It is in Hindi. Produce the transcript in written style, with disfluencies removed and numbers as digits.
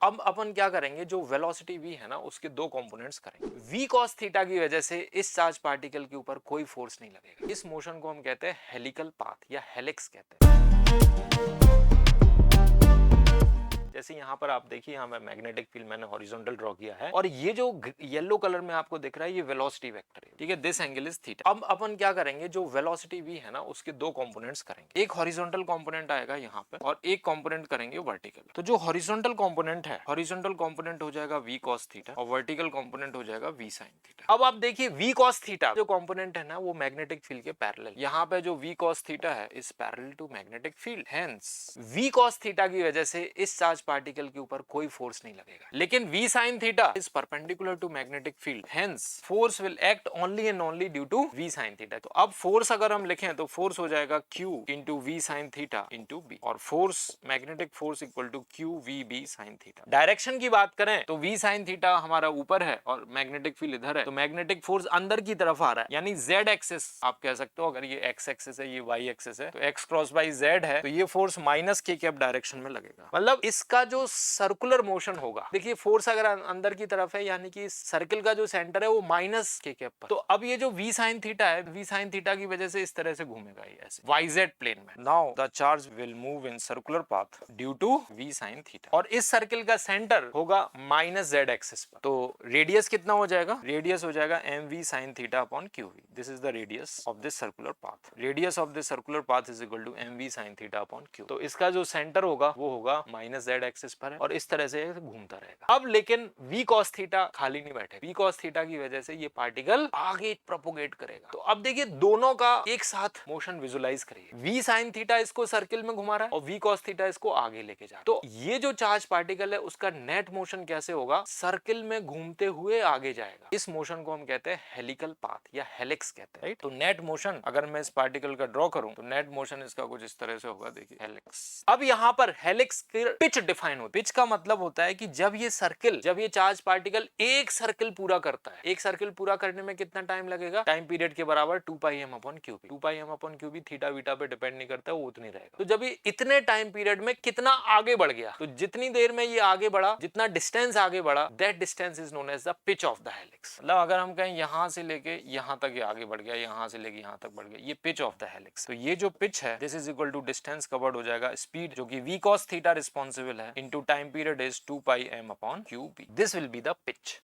अब अपन क्या करेंगे, जो वेलोसिटी v है ना उसके दो कंपोनेंट्स करेंगे। v cos थीटा की वजह से इस चार्ज पार्टिकल के ऊपर कोई फोर्स नहीं लगेगा। इस मोशन को हम कहते हैं हेलिकल पाथ या हेलिक्स कहते हैं। जैसे यहाँ पर आप देखिए, यहाँ पर मैग्नेटिक फील्ड मैंने हॉरिजॉन्टल ड्रॉ किया है और ये जो येलो कलर में आपको दिख रहा है ये वेलोसिटी वेक्टर है, ठीक है। This angle is theta. अब अपन क्या करेंगे, जो वेलोसिटी v है ना उसके दो कंपोनेंट्स करेंगे। एक हॉरिजॉन्टल कंपोनेंट आएगा यहाँ पे और एक कंपोनेंट करेंगे वर्टिकल। तो जो हॉरिजॉन्टल कंपोनेंट है, हॉरिजॉन्टल कंपोनेंट हो जाएगा v cos थीटा और वर्टिकल कंपोनेंट हो जाएगा v sin थीटा। अब आप देखिए v cos थीटा जो कंपोनेंट है ना वो मैग्नेटिक फील्ड के पैरेलल, यहाँ पे जो v cos थीटा है is parallel to magnetic field, hence v cos theta की वजह से इस चार्ज पार्टिकल के ऊपर कोई फोर्स नहीं लगेगा। लेकिन v sin theta is perpendicular to magnetic field, hence force will act only and only due to v sin theta. तो अब फोर्स अगर हम लिखें तो फोर्स हो जाएगा q into v sin theta into b, और force magnetic force equal to q v b sin theta. Direction की बात करें तो v sin थीटा हमारा ऊपर है और मैग्नेटिक फील्ड इधर है, तो मैग्नेटिक फोर्स अंदर की तरफ आ रहा है, यानी z एक्सिस आप कह सकते हो। अगर ये x एक्सिस है, ये y एक्सिस है, तो x क्रॉस बाई z है, तो ये force minus k cap direction में लगेगा। मतलब इसका जो सर्कुलर मोशन होगा, देखिए फोर्स अगर अंदर की तरफ है यानी कि सर्किल का जो सेंटर है वो माइनस के कैप पर। तो अब ये जो v sin थीटा है, v sin थीटा की वजह से इस तरह से घूमेगा ये ऐसे yz प्लेन में। Now the charge will move in circular path due to v sin theta, और इस सर्किल का सेंटर होगा माइनस z एक्सिस पर। तो रेडियस कितना हो जाएगा, रेडियस हो जाएगा mv sin theta upon qv। This is the radius of this circular path. Radius of this circular path is equal to mv sin theta upon q। तो इसका जो सेंटर होगा वो होगा माइनस z एक्सिस पर है और इस तरह से घूमता रहेगा। अब लेकिन v cos थीटा खाली नहीं बैठे, v cos थीटा की वजह से ये पार्टिकल आगे प्रोपोगेट करेगा। तो अब देखिए दोनों का एक साथ मोशन विजुलाइज करिए। v sin थीटा इसको सर्किल में घुमा रहा है और v cos थीटा इसको आगे लेके जा रहा है। तो ये जो चार्ज पार्टिकल है उसका नेट मोशन कैसे होगा, सर्किल में घूमते हुए आगे जाएगा। इस मोशन को हम कहते हैं हेलिकल पाथ या हेलिक्स कहते हैं, राइट। तो नेट मोशन अगर मैं इस पार्टिकल का ड्रॉ करूं तो नेट मोशन इसका कुछ इस तरह से होगा, देखिए हेलिक्स। अब यहाँ पर हेलिक्स की पिच डिफाइन होती है। पिच का मतलब होता है कि जब ये चार्ज पार्टिकल एक सर्किल पूरा करता है, एक सर्किल पूरा करने में कितना टाइम लगेगा, टाइम पीरियड के बराबर 2 pi m upon q b. 2 pi m upon q b theta वीटा पे डिपेंड नहीं करता, वो उतनी रहेगा। तो जब ये इतने टाइम पीरियड में कितना आगे बढ़ गया, तो जितनी देर में ये आगे बढ़ा, जितना डिस्टेंस आगे बढ़ा, that distance is known as the pitch of the helix. मतलब अगर हम कहें यहां से लेके यहां तक ये आगे बढ़ गया, यहां से लेके यहां तक बढ़ गया, ये पिच ऑफ द हेलिक्स। तो ये जो पिच है this is equal to distance covered हो जाएगा स्पीड जो कि v cos थीटा रिस्पॉन्सिबल है into time period is 2 pi m upon qb। This will be the pitch.